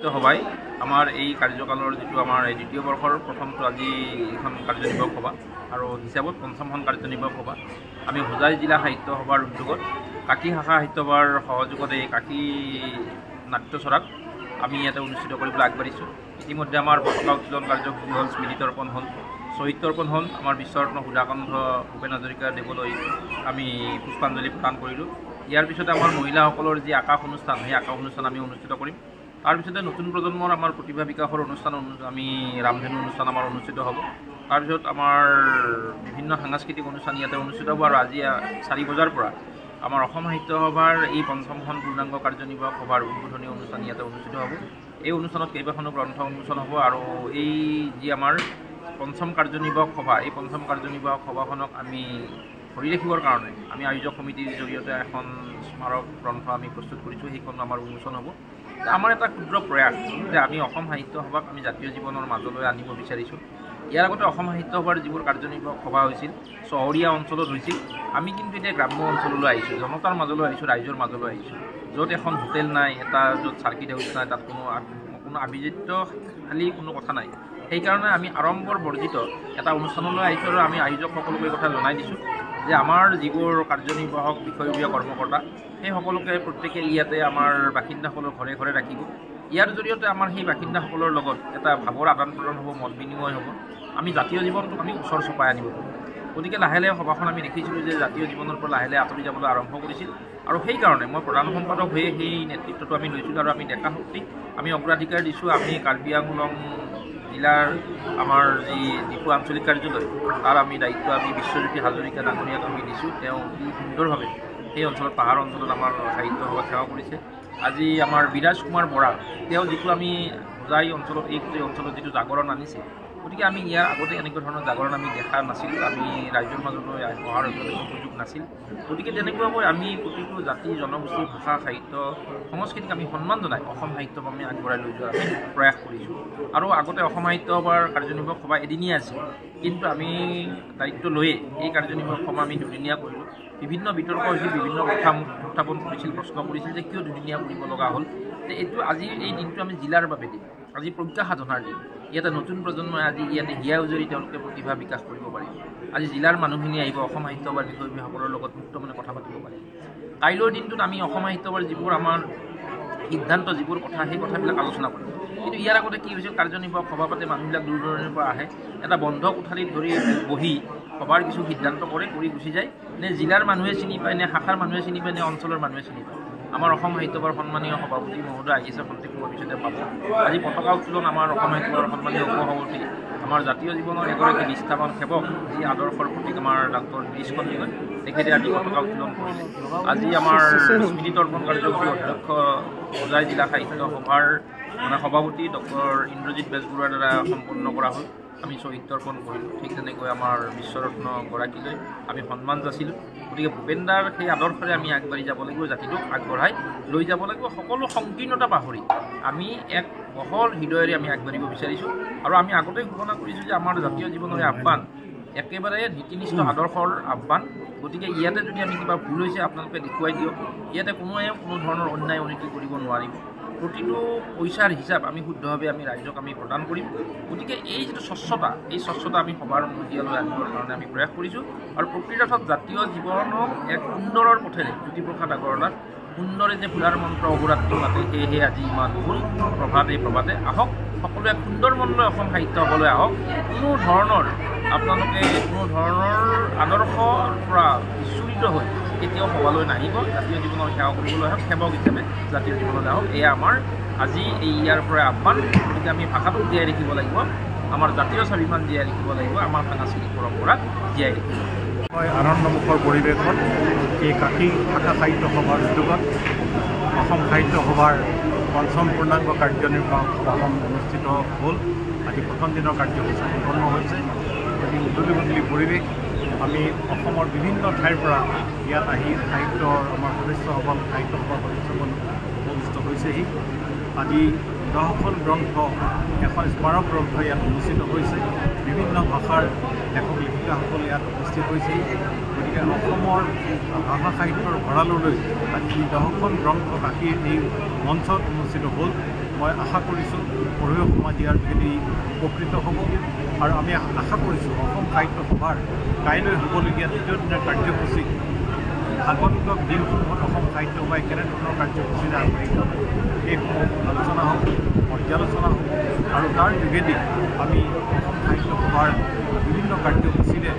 সাহিত্য সভাই আমাৰ এই কাৰ্যকালৰ যিটো আমাৰ এই দ্বিতীয় বৰ্ষৰ প্ৰথমটো আজি এখন কাৰ্যনিৰ্বাহক সভা আৰু হিচাপত পঞ্চমখন কাৰ্যনিৰ্বাহক সভা আমি হোজাই জিলা সাহিত্য সভাৰ উদ্যোগত কাকি শাখা সাহিত্য সভাৰ সহযোগত এই কাকি নাট্যচৰাত আমি ইয়াতে অনুষ্ঠিত কৰিবলৈ আগবাঢ়িছোঁ। ইতিমধ্যে আমাৰ পতাকা উত্তোলন কাৰ্যসূচী হ'ল, স্মৃতি তৰ্পণ হ'ল, শ্বহীদ তৰ্পণ হ'ল, আমাৰ বিশ্বৰত্ন সুধাকণ্ঠ ভূপেন হাজৰিকা দেৱলৈ আমি পুষ্পাঞ্জলি প্ৰদান কৰিলোঁ। ইয়াৰ পিছতে আমাৰ মহিলাসকলৰ যি আকাশ অনুষ্ঠান, সেই আকাশ অনুষ্ঠান আমি অনুষ্ঠিত কৰিম। তাৰপিছতে নতুন প্ৰজন্মৰ আমাৰ প্ৰতিভা বিকাশৰ অনুষ্ঠান আমি ৰামধেনু অনুষ্ঠান আমাৰ অনুষ্ঠিত হ'ব। তাৰপিছত আমাৰ বিভিন্ন সাংস্কৃতিক অনুষ্ঠান ইয়াতে অনুষ্ঠিত হ'ব আৰু আজি 4 বজাৰ পৰা আমাৰ অসম সাহিত্য সভাৰ এই পঞ্চমখন পূৰ্ণাংগ কাৰ্যনিৰ্বাহক সভাৰ উদ্বোধনী অনুষ্ঠান ইয়াতে অনুষ্ঠিত হ'ব। এই অনুষ্ঠানত কেইবাখনো গ্ৰন্থ উন্মোচন হ'ব আৰু এই যি আমাৰ পঞ্চম কাৰ্যনিৰ্বাহক সভা, এই পঞ্চম কাৰ্যনিৰ্বাহক সভাখনক আমি ধৰি ৰাখিবৰ কাৰণে আমি আয়োজক সমিতিৰ জৰিয়তে এখন স্মাৰক গ্ৰন্থ আমি প্ৰস্তুত কৰিছোঁ, সেইখন আমাৰ উন্মোচন হ'ব। আমাৰ এটা ক্ষুদ্ৰ প্ৰয়াস যে আমি অসম সাহিত্য সভাক আমি জাতীয় জীৱনৰ মাজলৈ আনিব বিচাৰিছোঁ। ইয়াৰ আগতে অসম সাহিত্য সভাৰ যিবোৰ কাৰ্যনিৰ্বাহক সভা হৈছিল চহৰীয়া অঞ্চলত হৈছিল, আমি কিন্তু এতিয়া গ্ৰাম্য অঞ্চললৈ আহিছোঁ, জনতাৰ মাজলৈ আহিছোঁ, ৰাইজৰ মাজলৈ আহিছোঁ, য'ত এখন হোটেল নাই, য'ত চাৰ্কিট হাউচ নাই, তাত কোনো আভিজাত্যশালী কোনো কথা নাই। সেইকাৰণে আমি আড়ম্বৰ বৰ্জিত এটা অনুষ্ঠানলৈ আহিছোঁ আৰু আমি আয়োজকসকলক এই কথা জনাই দিছোঁ যে আমাৰ যিবোৰ কাৰ্যনিৰ্বাহক বিষয়ববীয়া কৰ্মকৰ্তা সেই সকলোকে প্ৰত্যেকে ইয়াতে আমাৰ বাসিন্দাসকলৰ ঘৰে ঘৰে ৰাখিব। ইয়াৰ জৰিয়তে আমাৰ সেই বাসিন্দাসকলৰ লগত এটা ভাৱৰ আদান প্ৰদান হ'ব, মত বিনিময় হ'ব, আমি জাতীয় জীৱনটোক আমি ওচৰ চপাই আনিব পাৰোঁ। গতিকে লাহে লাহে সভাখন আমি দেখিছিলোঁ যে জাতীয় জীৱনৰ পৰা লাহে লাহে আঁতৰি যাবলৈ আৰম্ভ কৰিছিল আৰু সেইকাৰণে মই প্ৰধান সম্পাদক হৈ সেই নেতৃত্বটো আমি লৈছিলোঁ আৰু আমি ডেকা শক্তিক আমি অগ্ৰাধিকাৰ দিছোঁ। আমি কাৰ্বি আংলং জিলাৰ আমাৰ যি ডিফু আঞ্চলিক কাৰ্যালয় তাৰ আমি দায়িত্ব আমি বিশ্বজ্যোতি হাজৰিকা ডাঙৰীয়াক আমি দিছোঁ। তেওঁ অতি সুন্দৰভাৱে সেই অঞ্চলত পাহাৰ অঞ্চলত আমাৰ সাহিত্য সভা সেৱা কৰিছে। আজি আমাৰ বিৰাজ কুমাৰ বৰা, তেওঁ যিটো আমি হোজাই অঞ্চলত এই অঞ্চলত যিটো জাগৰণ আনিছে, গতিকে আমি ইয়াৰ আগতে এনেকুৱা ধৰণৰ জাগৰণ আমি দেখা নাছিলোঁ, আমি ৰাইজৰ মাজলৈ অহাৰ সুযোগ নাছিল। গতিকে তেনেকুৱাকৈ আমি প্ৰতিটো জাতি জনগোষ্ঠীৰ ভাষা সাহিত্য সংস্কৃতিক আমি সন্মান জনাই অসম সাহিত্যক আমি আগবঢ়াই লৈ যোৱাৰ আমি প্ৰয়াস কৰিছোঁ। আৰু আগতে অসম সাহিত্য সভাৰ কাৰ্যনিৰ্বাহক সভা এদিনীয়া আছিল, কিন্তু আমি দায়িত্ব লৈয়ে এই কাৰ্যনিৰ্বাহক সভা আমি দুদিনীয়া কৰিলোঁ। বিভিন্ন বিতৰ্ক হৈছিল, বিভিন্ন কথা উত্থাপন কৰিছিল, প্ৰশ্ন কৰিছিল যে কিয় দুদিনীয়া কৰিব লগা হ'ল। এইটো আজি এই দিনটো আমি জিলাৰ বাবে দিম, আজি প্ৰজ্ঞা সাধনাৰ দিন। ইয়াতে নতুন প্ৰজন্মই আজি ইয়াতে হিয়া উজৰি তেওঁলোকে প্ৰতিভা বিকাশ কৰিব পাৰিব। আজি জিলাৰ মানুহখিনি আহিব অসম সাহিত্য সভাৰ বিষয়ববীয়াসকলৰ লগত মুক্তমনে কথা পাতিব পাৰিব। কাইলৈৰ দিনটোত আমি অসম সাহিত্য সভাৰ যিবোৰ আমাৰ সিদ্ধান্ত, যিবোৰ কথা, সেই কথাবিলাক আলোচনা কৰিম। কিন্তু ইয়াৰ আগতে কি হৈছিল, কাৰ্যনিৰ্বাহক সভা পাতে মানুহবিলাক দূৰ দূৰণিৰ পৰা আহে, এটা বন্ধ কোঠালিত ধৰি বহি সভাৰ কিছু সিদ্ধান্ত কৰি গুচি যায়। নে জিলাৰ মানুহে চিনি পায়, নে শাখাৰ মানুহে চিনি পায়, নে অঞ্চলৰ মানুহে চিনি পায়। আমাৰ অসম সাহিত্য সভাৰ সন্মানীয় সভাপতি মহোদয় আহি আছে, সন্তেক ভৱিষ্যতে পাব। আজি পতাকা উত্তোলন আমাৰ অসম সাহিত্য সভাৰ সন্মানীয় উপসভাপতি, আমাৰ জাতীয় জীৱনৰ এগৰাকী নিষ্ঠাবান সেৱক, যি আদৰ্শৰ প্ৰতীক আমাৰ ডাক্তৰ গিৰীশ কলিগৈ, তেখেতে আজি পতাকা উত্তোলন কৰিলে। আজি আমাৰ স্মৃতি তৰ্পণ কাৰ্যসূচীৰ অধ্যক্ষ হোজাই জিলা সাহিত্য সভাৰ সভাপতি ডক্টৰ ইন্দ্ৰজিৎ বেজবৰুৱাৰ দ্বাৰা সম্পন্ন কৰা হ'ল। আমি শ্বহীদ তৰ্পণ কৰিলোঁ। ঠিক তেনেকৈ আমাৰ বিশ্বৰত্ন গৰাকীলৈ আমি সন্মান যাচিলোঁ। গতিকে ভূপেনদাৰ সেই আদৰ্শৰে আমি আগবাঢ়ি যাব লাগিব, জাতিটোক আগবঢ়াই লৈ যাব লাগিব। সকলো সংকীৰ্ণতা পাহৰি আমি এক বহল হৃদয়েৰে আমি আগবাঢ়িব বিচাৰিছোঁ আৰু আমি আগতেই ঘোষণা কৰিছোঁ যে আমাৰ জাতীয় জীৱনৰে আহ্বান একেবাৰে নীতিনিষ্ঠ আদৰ্শৰ আহ্বান। গতিকে ইয়াতে যদি আমি কিবা ভুল হৈছে আপোনালোকে দেখুৱাই দিয়ক। ইয়াতে কোনো ধৰণৰ অন্যায় অনীতি কৰিব নোৱাৰিব। প্ৰতিটো পইচাৰ হিচাপ আমি শুদ্ধভাৱে আমি ৰাইজক আমি প্ৰদান কৰিম। গতিকে এই যিটো স্বচ্ছতা, এই স্বচ্ছতা আমি সভাৰ মজিয়ালৈ আনিবৰ কাৰণে আমি প্ৰয়াস কৰিছোঁ আৰু প্ৰকৃতাৰ্থত জাতীয় জীৱনক এক সুন্দৰৰ পথেৰে জ্যোতিপ্ৰসাদ আগৰৱালাৰ সুন্দৰে যে ফুলাৰ মন্ত্ৰ অহোৰাত্ৰি মাতে, সেয়েহে আজি ইমান ফুল প্ৰভাতে আহক। সকলোৱে সুন্দৰ মনলৈ অসম সাহিত্য সভালৈ আহক। কোনো ধৰণৰ আপোনালোকে কোনো ধৰণৰ আদৰ্শৰ পৰা বিচলিত হৈ কেতিয়াও সভালৈ নাহিব। জাতীয় জীৱনৰ সেৱা কৰিবলৈ আহক, সেৱক হিচাপে জাতীয় জীৱনলৈ আহক। এয়া আমাৰ আজি ইয়াৰ পৰা আহ্বান। গতিকে আমি ভাষাটোক জীয়াই ৰাখিব লাগিব, আমাৰ জাতীয় স্বাভিমান জীয়াই ৰাখিব লাগিব, আমাৰ সাংস্কৃতিক পৰম্পৰা জীয়াই ৰাখিব লাগিব। হয়, আনন্দমুখৰ পৰিৱেশত এই কাকি শাখা সাহিত্য সভাৰ উদ্যোগত অসম সাহিত্য সভাৰ পঞ্চম পূৰ্ণাংগ কাৰ্যনিৰ্বাহক সভাখন অনুষ্ঠিত হ'ল। আজি প্ৰথম দিনৰ কাৰ্যসূচী সম্পন্ন হৈছে। অতি উদুলি পৰিৱেশ। আমি অসমৰ বিভিন্ন ঠাইৰ পৰা ইয়াত আহি সাহিত্যৰ আমাৰ সদস্যসকল, সাহিত্য সভাৰ সদস্যসকল উপস্থিত হৈছেহি। আজি 10খন গ্ৰন্থ, এখন স্মাৰক গ্ৰন্থ ইয়াত অনুষ্ঠিত হৈছে। বিভিন্ন ভাষাৰ লেখক লেখিকাসকল ইয়াত উপস্থিত হৈছেহি। গতিকে অসমৰ ভাষা সাহিত্যৰ ভঁৰাললৈ আজি 10খন গ্ৰন্থ কাকি এই মঞ্চত অনুষ্ঠিত হ'ল। মই মই আশা কৰিছোঁ পঢ়ুৱৈ সমাজ ইয়াৰ যোগেদি উপকৃত হ'ব আৰু আমি আশা কৰিছোঁ অসম সাহিত্য সভাৰ কাইলৈ হ'বলগীয়া তৃতীয় দিনৰ কাৰ্যসূচী আগন্তুক দিনসমূহত অসম সাহিত্য সভাই কেনেধৰণৰ কাৰ্যসূচীৰে আগবাঢ়ি যাব এইসমূহ আলোচনা হ'ব পৰ্যালোচনা হ'ব আৰু তাৰ যোগেদি আমি অসম সাহিত্য সভাৰ বিভিন্ন কাৰ্যসূচীৰে